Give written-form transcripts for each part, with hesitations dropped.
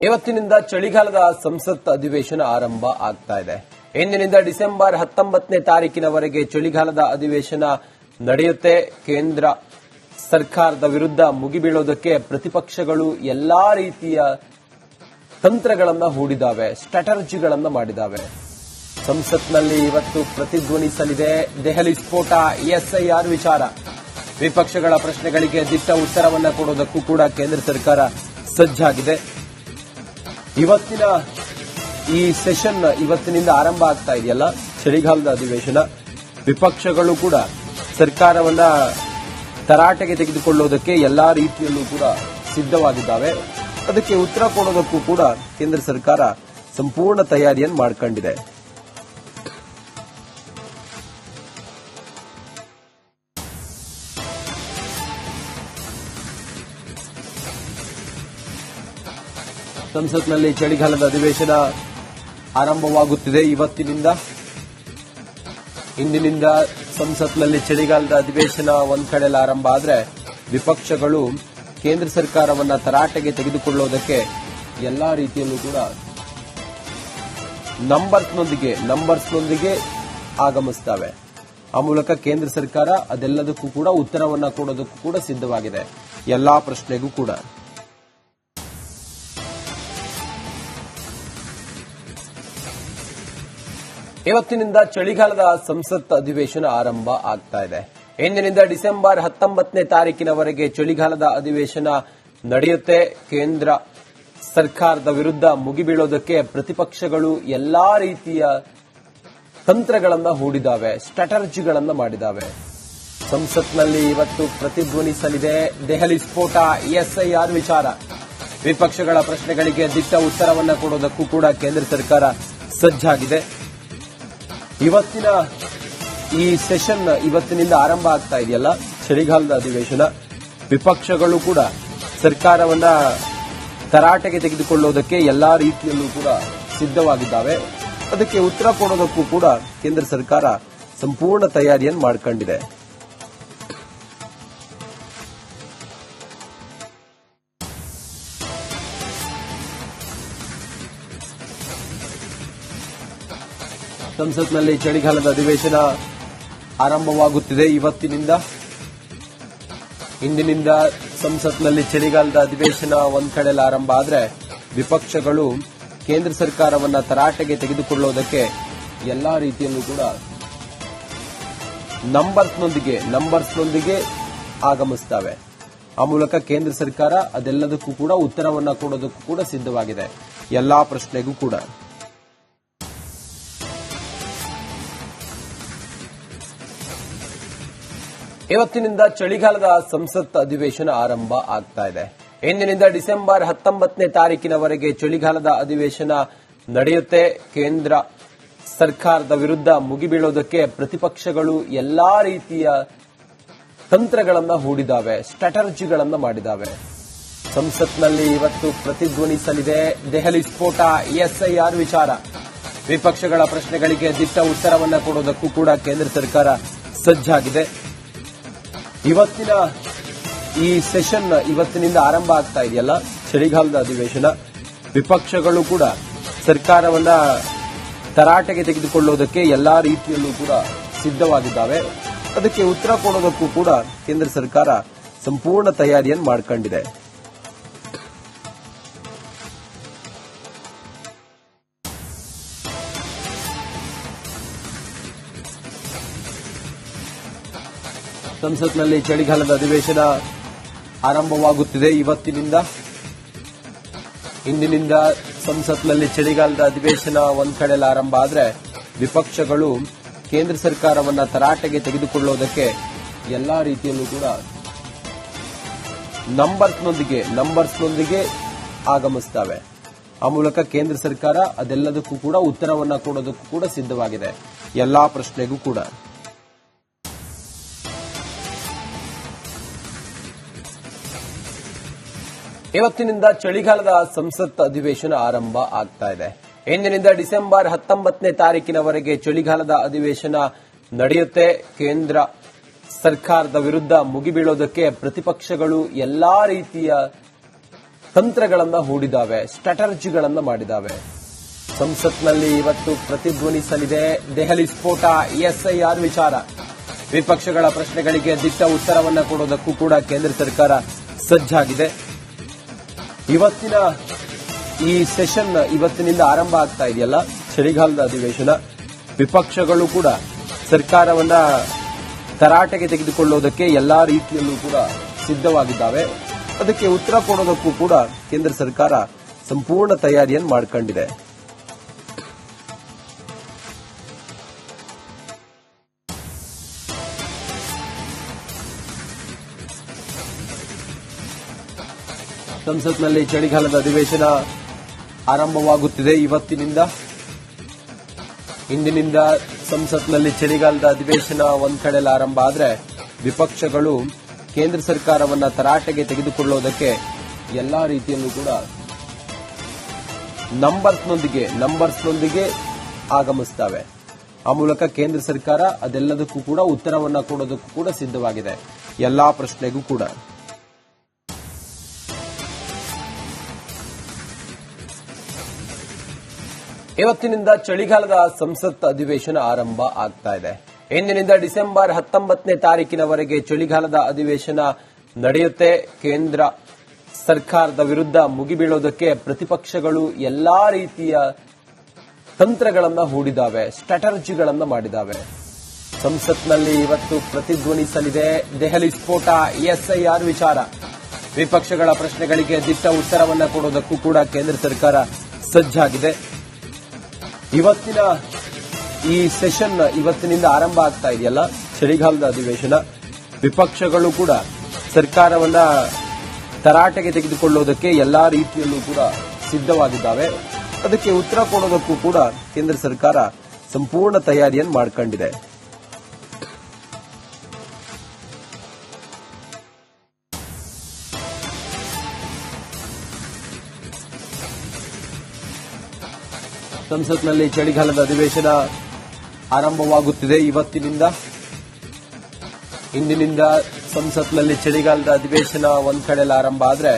ಇವತ್ತಿನಿಂದ ಚಳಿಗಾಲದ ಸಂಸತ್ ಅಧಿವೇಶನ ಆರಂಭ ಆಗ್ತಾ ಇದೆ. ಇಂದಿನಿಂದ ಡಿಸೆಂಬರ್ 19ನೇ ತಾರೀಕಿನವರೆಗೆ ಚಳಿಗಾಲದ ಅಧಿವೇಶನ ನಡೆಯುತ್ತೆ. ಕೇಂದ್ರ ಸರ್ಕಾರದ ವಿರುದ್ಧ ಮುಗಿಬೀಳೋದಕ್ಕೆ ಪ್ರತಿಪಕ್ಷಗಳು ಎಲ್ಲಾ ರೀತಿಯ ತಂತ್ರಗಳನ್ನ ಹೂಡಿದಾವೆ, ಸ್ಟ್ರಾಟಜಿಗಳನ್ನ ಮಾಡಿದಾವೆ. ಸಂಸತ್ನಲ್ಲಿ ಇವತ್ತು ಪ್ರತಿಧ್ವನಿಸಲಿದೆ ದೆಹಲಿ ಸ್ಫೋಟ, ಎಸ್ಐಆರ್ ವಿಚಾರ. ವಿಪಕ್ಷಗಳ ಪ್ರಶ್ನೆಗಳಿಗೆ ದಿಟ್ಟ ಉತ್ತರವನ್ನ ಕೊಡೋದಕ್ಕೂ ಕೂಡ ಕೇಂದ್ರ ಸರ್ಕಾರ ಸಜ್ಜಾಗಿದೆ. ಇವತ್ತಿನ ಈ ಸೆಷನ್ ಇವತ್ತಿನಿಂದ ಆರಂಭ ಆಗ್ತಾ ಇದೆಯಲ್ಲ, ಚಳಿಗಾಲದ ಅಧಿವೇಶನ. ವಿಪಕ್ಷಗಳು ಕೂಡ ಸರ್ಕಾರವನ್ನ ತರಾಟೆಗೆ ತೆಗೆದುಕೊಳ್ಳೋದಕ್ಕೆ ಎಲ್ಲಾ ರೀತಿಯಲ್ಲೂ ಕೂಡ ಸಿದ್ಧವಾಗಿದ್ದಾವೆ. ಅದಕ್ಕೆ ಉತ್ತರ ಕೊಡೋದಕ್ಕೂ ಕೂಡ ಕೇಂದ್ರ ಸರ್ಕಾರ ಸಂಪೂರ್ಣ ತಯಾರಿಯನ್ನು ಮಾಡಿಕೊಂಡಿದೆ. ಸಂಸತ್ನಲ್ಲಿ ಚಳಿಗಾಲದ ಅಧಿವೇಶನ ಆರಂಭವಾಗುತ್ತಿದೆ ಇವತ್ತಿನಿಂದ. ಇಂದಿನಿಂದ ಸಂಸತ್ನಲ್ಲಿ ಚಳಿಗಾಲದ ಅಧಿವೇಶನ ಒಂದ್ ಕಡೆಯಲ್ಲಿ ಆರಂಭ ಆದರೆ ವಿಪಕ್ಷಗಳು ಕೇಂದ್ರ ಸರ್ಕಾರವನ್ನ ತರಾಟೆಗೆ ತೆಗೆದುಕೊಳ್ಳೋದಕ್ಕೆ ಎಲ್ಲಾ ರೀತಿಯಲ್ಲೂ ಕೂಡ ನಂಬರ್ಸ್ನೊಂದಿಗೆ ಆಗಮಿಸುತ್ತವೆ. ಆ ಮೂಲಕ ಕೇಂದ್ರ ಸರ್ಕಾರ ಅದೆಲ್ಲದಕ್ಕೂ ಕೂಡ ಉತ್ತರವನ್ನ ಕೊಡೋದಕ್ಕೂ ಕೂಡ ಸಿದ್ಧವಾಗಿದೆ, ಎಲ್ಲಾ ಪ್ರಶ್ನೆಗೂ ಕೂಡ. ಇವತ್ತಿನಿಂದ ಚಳಿಗಾಲದ ಸಂಸತ್ ಅಧಿವೇಶನ ಆರಂಭ ಆಗ್ತಾ ಇದೆ. ಇಂದಿನಿಂದ ಡಿಸೆಂಬರ್ 19ನೇ ತಾರೀಕಿನವರೆಗೆ ಚಳಿಗಾಲದ ಅಧಿವೇಶನ ನಡೆಯುತ್ತೆ. ಕೇಂದ್ರ ಸರ್ಕಾರದ ವಿರುದ್ಧ ಮುಗಿಬೀಳೋದಕ್ಕೆ ಪ್ರತಿಪಕ್ಷಗಳು ಎಲ್ಲಾ ರೀತಿಯ ತಂತ್ರಗಳನ್ನ ಹೂಡಿದಾವೆ, ಸ್ಟ್ರಾಟಜಿಗಳನ್ನ ಮಾಡಿದಾವೆ. ಸಂಸತ್ನಲ್ಲಿ ಇವತ್ತು ಪ್ರತಿಧ್ವನಿಸಲಿದೆ ದೆಹಲಿ ಸ್ಫೋಟ, ಎಸ್ಐಆರ್ ವಿಚಾರ. ವಿಪಕ್ಷಗಳ ಪ್ರಶ್ನೆಗಳಿಗೆ ದಿಟ್ಟ ಉತ್ತರವನ್ನ ಕೊಡೋದಕ್ಕೂ ಕೂಡ ಕೇಂದ್ರ ಸರ್ಕಾರ ಸಜ್ಜಾಗಿದೆ. ಇವತ್ತಿನ ಈ ಸೆಷನ್ ಇವತ್ತಿನಿಂದ ಆರಂಭ ಆಗ್ತಾ ಇದೆಯಲ್ಲ, ಚಳಿಗಾಲದ ಅಧಿವೇಶನ. ವಿಪಕ್ಷಗಳು ಕೂಡ ಸರ್ಕಾರವನ್ನ ತರಾಟೆಗೆ ತೆಗೆದುಕೊಳ್ಳೋದಕ್ಕೆ ಎಲ್ಲಾ ರೀತಿಯಲ್ಲೂ ಕೂಡ ಸಿದ್ಧವಾಗಿದ್ದಾವೆ. ಅದಕ್ಕೆ ಉತ್ತರ ಕೊಡೋದಕ್ಕೂ ಕೂಡ ಕೇಂದ್ರ ಸರ್ಕಾರ ಸಂಪೂರ್ಣ ತಯಾರಿಯನ್ನು ಮಾಡಿಕೊಂಡಿದೆ. ಸಂಸತ್ನಲ್ಲಿ ಚಳಿಗಾಲದ ಅಧಿವೇಶನ ಆರಂಭವಾಗುತ್ತಿದೆ ಇವತ್ತಿನಿಂದ. ಇಂದಿನಿಂದ ಸಂಸತ್ನಲ್ಲಿ ಚಳಿಗಾಲದ ಅಧಿವೇಶನ ಒಂದ್ ಕಡೆಯಲ್ಲಿ ಆರಂಭ ಆದರೆ ವಿಪಕ್ಷಗಳು ಕೇಂದ್ರ ಸರ್ಕಾರವನ್ನ ತರಾಟೆಗೆ ತೆಗೆದುಕೊಳ್ಳೋದಕ್ಕೆ ಎಲ್ಲಾ ರೀತಿಯಲ್ಲೂ ಕೂಡ ನಂಬರ್ಸ್ನೊಂದಿಗೆ ಆಗಮಿಸುತ್ತವೆ. ಆ ಮೂಲಕ ಕೇಂದ್ರ ಸರ್ಕಾರ ಅದೆಲ್ಲದಕ್ಕೂ ಕೂಡ ಉತ್ತರವನ್ನ ಕೊಡೋದಕ್ಕೂ ಕೂಡ ಸಿದ್ಧವಾಗಿದೆ, ಎಲ್ಲಾ ಪ್ರಶ್ನೆಗೂ ಕೂಡ. ಇವತ್ತಿನಿಂದ ಚಳಿಗಾಲದ ಸಂಸತ್ ಅಧಿವೇಶನ ಆರಂಭ ಆಗ್ತಾ ಇದೆ. ಇಂದಿನಿಂದ ಡಿಸೆಂಬರ್ 19ನೇ ತಾರೀಕಿನವರೆಗೆ ಚಳಿಗಾಲದ ಅಧಿವೇಶನ ನಡೆಯುತ್ತೆ. ಕೇಂದ್ರ ಸರ್ಕಾರದ ವಿರುದ್ಧ ಮುಗಿಬೀಳೋದಕ್ಕೆ ಪ್ರತಿಪಕ್ಷಗಳು ಎಲ್ಲಾ ರೀತಿಯ ತಂತ್ರಗಳನ್ನ ಹೂಡಿದಾವೆ, ಸ್ಟ್ರಾಟಜಿಗಳನ್ನ ಮಾಡಿದಾವೆ. ಸಂಸತ್ನಲ್ಲಿ ಇವತ್ತು ಪ್ರತಿಧ್ವನಿಸಲಿದೆ ದೆಹಲಿ ಸ್ಫೋಟ, ಎಸ್ಐಆರ್ ವಿಚಾರ. ವಿಪಕ್ಷಗಳ ಪ್ರಶ್ನೆಗಳಿಗೆ ದಿಟ್ಟ ಉತ್ತರವನ್ನ ಕೊಡೋದಕ್ಕೂ ಕೂಡ ಕೇಂದ್ರ ಸರ್ಕಾರ ಸಜ್ಜಾಗಿದೆ. ಇವತ್ತಿನ ಈ ಸೆಷನ್ ಇವತ್ತಿನಿಂದ ಆರಂಭ ಆಗ್ತಾ ಇದೆಯಲ್ಲ, ಚಳಿಗಾಲದ ಅಧಿವೇಶನ. ವಿಪಕ್ಷಗಳು ಕೂಡ ಸರ್ಕಾರವನ್ನ ತರಾಟೆಗೆ ತೆಗೆದುಕೊಳ್ಳೋದಕ್ಕೆ ಎಲ್ಲಾ ರೀತಿಯಲ್ಲೂ ಕೂಡ ಸಿದ್ಧವಾಗಿದ್ದಾವೆ. ಅದಕ್ಕೆ ಉತ್ತರ ಕೊಡೋದಕ್ಕೂ ಕೂಡ ಕೇಂದ್ರ ಸರ್ಕಾರ ಸಂಪೂರ್ಣ ತಯಾರಿಯನ್ನು ಮಾಡಿಕೊಂಡಿದೆ. ಸಂಸತ್ನಲ್ಲಿ ಚಳಿಗಾಲದ ಅಧಿವೇಶನ ಆರಂಭವಾಗುತ್ತಿದೆ ಇವತ್ತಿನಿಂದ. ಇಂದಿನಿಂದ ಸಂಸತ್ನಲ್ಲಿ ಚಳಿಗಾಲದ ಅಧಿವೇಶನ ಒಂದ್ ಕಡೆಯಲ್ಲಿ ಆರಂಭ ಆದರೆ ವಿಪಕ್ಷಗಳು ಕೇಂದ್ರ ಸರ್ಕಾರವನ್ನ ತರಾಟೆಗೆ ತೆಗೆದುಕೊಳ್ಳೋದಕ್ಕೆ ಎಲ್ಲಾ ರೀತಿಯಲ್ಲೂ ಕೂಡ ನಂಬರ್ಸ್ನೊಂದಿಗೆ ಆಗಮಿಸುತ್ತವೆ. ಆ ಮೂಲಕ ಕೇಂದ್ರ ಸರ್ಕಾರ ಅದೆಲ್ಲದಕ್ಕೂ ಕೂಡ ಉತ್ತರವನ್ನ ಕೊಡೋದಕ್ಕೂ ಕೂಡ ಸಿದ್ಧವಾಗಿದೆ, ಎಲ್ಲಾ ಪ್ರಶ್ನೆಗೂ ಕೂಡ. ಇವತ್ತಿನಿಂದ ಚಳಿಗಾಲದ ಸಂಸತ್ ಅಧಿವೇಶನ ಆರಂಭ ಆಗ್ತಾ ಇದೆ. ಇಂದಿನಿಂದ ಡಿಸೆಂಬರ್ 19ನೇ ತಾರೀಕಿನವರೆಗೆ ಚಳಿಗಾಲದ ಅಧಿವೇಶನ ನಡೆಯುತ್ತೆ. ಕೇಂದ್ರ ಸರ್ಕಾರದ ವಿರುದ್ಧ ಮುಗಿಬೀಳೋದಕ್ಕೆ ಪ್ರತಿಪಕ್ಷಗಳು ಎಲ್ಲಾ ರೀತಿಯ ತಂತ್ರಗಳನ್ನ ಹೂಡಿದಾವೆ, ಸ್ಟ್ರಾಟಜಿಗಳನ್ನ ಮಾಡಿದಾವೆ. ಸಂಸತ್ನಲ್ಲಿ ಇವತ್ತು ಪ್ರತಿಧ್ವನಿಸಲಿದೆ ದೆಹಲಿ ಸ್ಫೋಟ, ಎಸ್ಐಆರ್ ವಿಚಾರ. ವಿಪಕ್ಷಗಳ ಪ್ರಶ್ನೆಗಳಿಗೆ ದಿಟ್ಟ ಉತ್ತರವನ್ನ ಕೊಡೋದಕ್ಕೂ ಕೂಡ ಕೇಂದ್ರ ಸರ್ಕಾರ ಸಜ್ಜಾಗಿದೆ. ಇವತ್ತಿನ ಈ ಸೆಷನ್ ಇವತ್ತಿನಿಂದ ಆರಂಭ ಆಗ್ತಾ ಇದೆಯಲ್ಲ, ಚಳಿಗಾಲದ ಅಧಿವೇಶನ. ವಿಪಕ್ಷಗಳು ಕೂಡ ಸರ್ಕಾರವನ್ನ ತರಾಟೆಗೆ ತೆಗೆದುಕೊಳ್ಳೋದಕ್ಕೆ ಎಲ್ಲಾ ರೀತಿಯಲ್ಲೂ ಕೂಡ ಸಿದ್ಧವಾಗಿದ್ದಾವೆ. ಅದಕ್ಕೆ ಉತ್ತರ ಕೊಡೋದಕ್ಕೂ ಕೂಡ ಕೇಂದ್ರ ಸರ್ಕಾರ ಸಂಪೂರ್ಣ ತಯಾರಿಯನ್ನು ಮಾಡಿಕೊಂಡಿದೆ. ಸಂಸತ್ನಲ್ಲಿ ಚಳಿಗಾಲದ ಅಧಿವೇಶನ ಆರಂಭವಾಗುತ್ತಿದೆ ಇವತ್ತಿನಿಂದ. ಇಂದಿನಿಂದ ಸಂಸತ್ನಲ್ಲಿ ಚಳಿಗಾಲದ ಅಧಿವೇಶನ ಒಂದ್ ಕಡೆಯಲ್ಲಿ ಆರಂಭ ಆದರೆ ವಿಪಕ್ಷಗಳು ಕೇಂದ್ರ ಸರ್ಕಾರವನ್ನ ತರಾಟೆಗೆ ತೆಗೆದುಕೊಳ್ಳೋದಕ್ಕೆ ಎಲ್ಲಾ ರೀತಿಯಲ್ಲೂ ಕೂಡ ನಂಬರ್ಸ್ನೊಂದಿಗೆ ಆಗಮಿಸುತ್ತವೆ. ಆ ಮೂಲಕ ಕೇಂದ್ರ ಸರ್ಕಾರ ಅದೆಲ್ಲದಕ್ಕೂ ಕೂಡ ಉತ್ತರವನ್ನ ಕೊಡೋದಕ್ಕೂ ಕೂಡ ಸಿದ್ಧವಾಗಿದೆ, ಎಲ್ಲಾ ಪ್ರಶ್ನೆಗೂ ಕೂಡ. ಇವತ್ತಿನಿಂದ ಚಳಿಗಾಲದ ಸಂಸತ್ ಅಧಿವೇಶನ ಆರಂಭ ಆಗ್ತಾ ಇದೆ. ಇಂದಿನಿಂದ ಡಿಸೆಂಬರ್ 19ನೇ ತಾರೀಕಿನವರೆಗೆ ಚಳಿಗಾಲದ ಅಧಿವೇಶನ ನಡೆಯುತ್ತೆ. ಕೇಂದ್ರ ಸರ್ಕಾರದ ವಿರುದ್ಧ ಮುಗಿಬೀಳೋದಕ್ಕೆ ಪ್ರತಿಪಕ್ಷಗಳು ಎಲ್ಲಾ ರೀತಿಯ ತಂತ್ರಗಳನ್ನ ಹೂಡಿದಾವೆ, ಸ್ಟ್ರಾಟಜಿಗಳನ್ನ ಮಾಡಿದಾವೆ. ಸಂಸತ್ನಲ್ಲಿ ಇವತ್ತು ಪ್ರತಿಧ್ವನಿಸಲಿದೆ ದೆಹಲಿ ಸ್ಫೋಟ, ಎಸ್ಐಆರ್ ವಿಚಾರ. ವಿಪಕ್ಷಗಳ ಪ್ರಶ್ನೆಗಳಿಗೆ ದಿಟ್ಟ ಉತ್ತರವನ್ನ ಕೊಡೋದಕ್ಕೂ ಕೂಡ ಕೇಂದ್ರ ಸರ್ಕಾರ ಸಜ್ಜಾಗಿದೆ. ಇವತ್ತಿನ ಈ ಸೆಷನ್ ಇವತ್ತಿನಿಂದ ಆರಂಭ ಆಗ್ತಾ ಇದೆಯಲ್ಲ, ಚಳಿಗಾಲದ ಅಧಿವೇಶನ. ವಿಪಕ್ಷಗಳು ಕೂಡ ಸರ್ಕಾರವನ್ನ ತರಾಟೆಗೆ ತೆಗೆದುಕೊಳ್ಳೋದಕ್ಕೆ ಎಲ್ಲಾ ರೀತಿಯಲ್ಲೂ ಕೂಡ ಸಿದ್ಧವಾಗಿದ್ದಾವೆ. ಅದಕ್ಕೆ ಉತ್ತರ ಕೊಡೋದಕ್ಕೂ ಕೂಡ ಕೇಂದ್ರ ಸರ್ಕಾರ ಸಂಪೂರ್ಣ ತಯಾರಿಯನ್ನು ಮಾಡಿಕೊಂಡಿದೆ. ಸಂಸತ್ನಲ್ಲಿ ಚಳಿಗಾಲದ ಅಧಿವೇಶನ ಆರಂಭವಾಗುತ್ತಿದೆ ಇವತ್ತಿನಿಂದ. ಇಂದಿನಿಂದ ಸಂಸತ್ನಲ್ಲಿ ಚಳಿಗಾಲದ ಅಧಿವೇಶನ ಒಂದ್ ಕಡೆಯಲ್ಲಿ ಆರಂಭ ಆದರೆ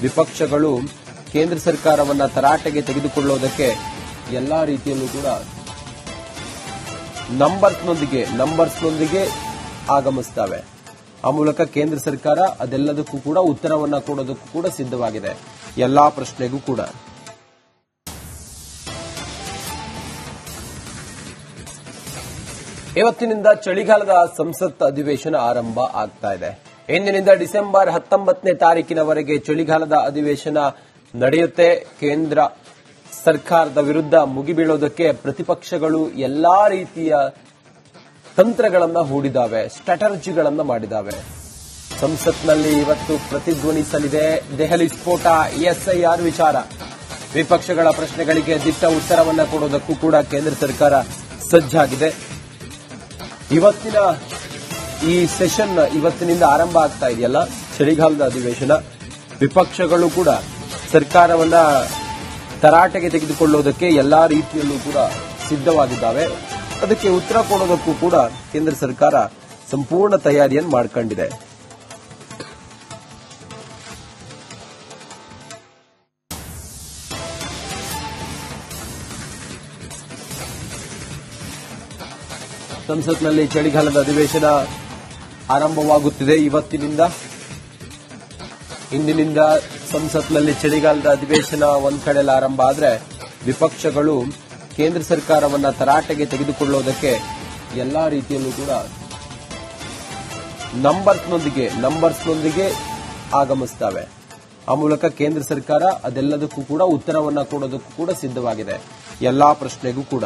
ವಿಪಕ್ಷಗಳು ಕೇಂದ್ರ ಸರ್ಕಾರವನ್ನ ತರಾಟೆಗೆ ತೆಗೆದುಕೊಳ್ಳೋದಕ್ಕೆ ಎಲ್ಲಾ ರೀತಿಯಲ್ಲೂ ಕೂಡ ನಂಬರ್ಸ್ನೊಂದಿಗೆ ಆಗಮಿಸುತ್ತವೆ. ಆ ಮೂಲಕ ಕೇಂದ್ರ ಸರ್ಕಾರ ಅದೆಲ್ಲದಕ್ಕೂ ಕೂಡ ಉತ್ತರವನ್ನ ಕೊಡೋದಕ್ಕೂ ಕೂಡ ಸಿದ್ಧವಾಗಿದೆ, ಎಲ್ಲಾ ಪ್ರಶ್ನೆಗೂ ಕೂಡ. ಇವತ್ತಿನಿಂದ ಚಳಿಗಾಲದ ಸಂಸತ್ ಅಧಿವೇಶನ ಆರಂಭ ಆಗ್ತಾ ಇದೆ. ಇಂದಿನಿಂದ ಡಿಸೆಂಬರ್ 19ನೇ ತಾರೀಕಿನವರೆಗೆ ಚಳಿಗಾಲದ ಅಧಿವೇಶನ ನಡೆಯುತ್ತೆ. ಕೇಂದ್ರ ಸರ್ಕಾರದ ವಿರುದ್ಧ ಮುಗಿಬೀಳೋದಕ್ಕೆ ಪ್ರತಿಪಕ್ಷಗಳು ಎಲ್ಲಾ ರೀತಿಯ ತಂತ್ರಗಳನ್ನ ಹೂಡಿದಾವೆ, ಸ್ಟ್ರಾಟಜಿಗಳನ್ನ ಮಾಡಿದಾವೆ. ಸಂಸತ್ನಲ್ಲಿ ಇವತ್ತು ಪ್ರತಿಧ್ವನಿಸಲಿದೆ ದೆಹಲಿ ಸ್ಫೋಟ, ಎಸ್ಐಆರ್ ವಿಚಾರ. ವಿಪಕ್ಷಗಳ ಪ್ರಶ್ನೆಗಳಿಗೆ ದಿಟ್ಟ ಉತ್ತರವನ್ನ ಕೊಡೋದಕ್ಕೂ ಕೂಡ ಕೇಂದ್ರ ಸರ್ಕಾರ ಸಜ್ಜಾಗಿದೆ. ಇವತ್ತಿನ ಈ ಸೆಷನ್ ಇವತ್ತಿನಿಂದ ಆರಂಭ ಆಗ್ತಾ ಇದೆಯಲ್ಲ, ಚಳಿಗಾಲದ ಅಧಿವೇಶನ. ವಿಪಕ್ಷಗಳು ಕೂಡ ಸರ್ಕಾರವನ್ನ ತರಾಟೆಗೆ ತೆಗೆದುಕೊಳ್ಳೋದಕ್ಕೆ ಎಲ್ಲಾ ರೀತಿಯಲ್ಲೂ ಕೂಡ ಸಿದ್ಧವಾಗಿದ್ದಾವೆ. ಅದಕ್ಕೆ ಉತ್ತರ ಕೊಡೋದಕ್ಕೂ ಕೂಡ ಕೇಂದ್ರ ಸರ್ಕಾರ ಸಂಪೂರ್ಣ ತಯಾರಿಯನ್ನು ಮಾಡಿಕೊಂಡಿದೆ. ಸಂಸತ್ನಲ್ಲಿ ಚಳಿಗಾಲದ ಅಧಿವೇಶನ ಆರಂಭವಾಗುತ್ತಿದೆ ಇವತ್ತಿನಿಂದ. ಇಂದಿನಿಂದ ಸಂಸತ್ನಲ್ಲಿ ಚಳಿಗಾಲದ ಅಧಿವೇಶನ ಒಂದ್ ಕಡೆಯಲ್ಲಿ ಆರಂಭ ಆದರೆ ವಿಪಕ್ಷಗಳು ಕೇಂದ್ರ ಸರ್ಕಾರವನ್ನ ತರಾಟೆಗೆ ತೆಗೆದುಕೊಳ್ಳೋದಕ್ಕೆ ಎಲ್ಲಾ ರೀತಿಯಲ್ಲೂ ಕೂಡ ನಂಬರ್ಸ್ನೊಂದಿಗೆ ಆಗಮಿಸುತ್ತವೆ. ಆ ಮೂಲಕ ಕೇಂದ್ರ ಸರ್ಕಾರ ಅದೆಲ್ಲದಕ್ಕೂ ಕೂಡ ಉತ್ತರವನ್ನ ಕೊಡೋದಕ್ಕೂ ಕೂಡ ಸಿದ್ಧವಾಗಿದೆ, ಎಲ್ಲಾ ಪ್ರಶ್ನೆಗೂ ಕೂಡ.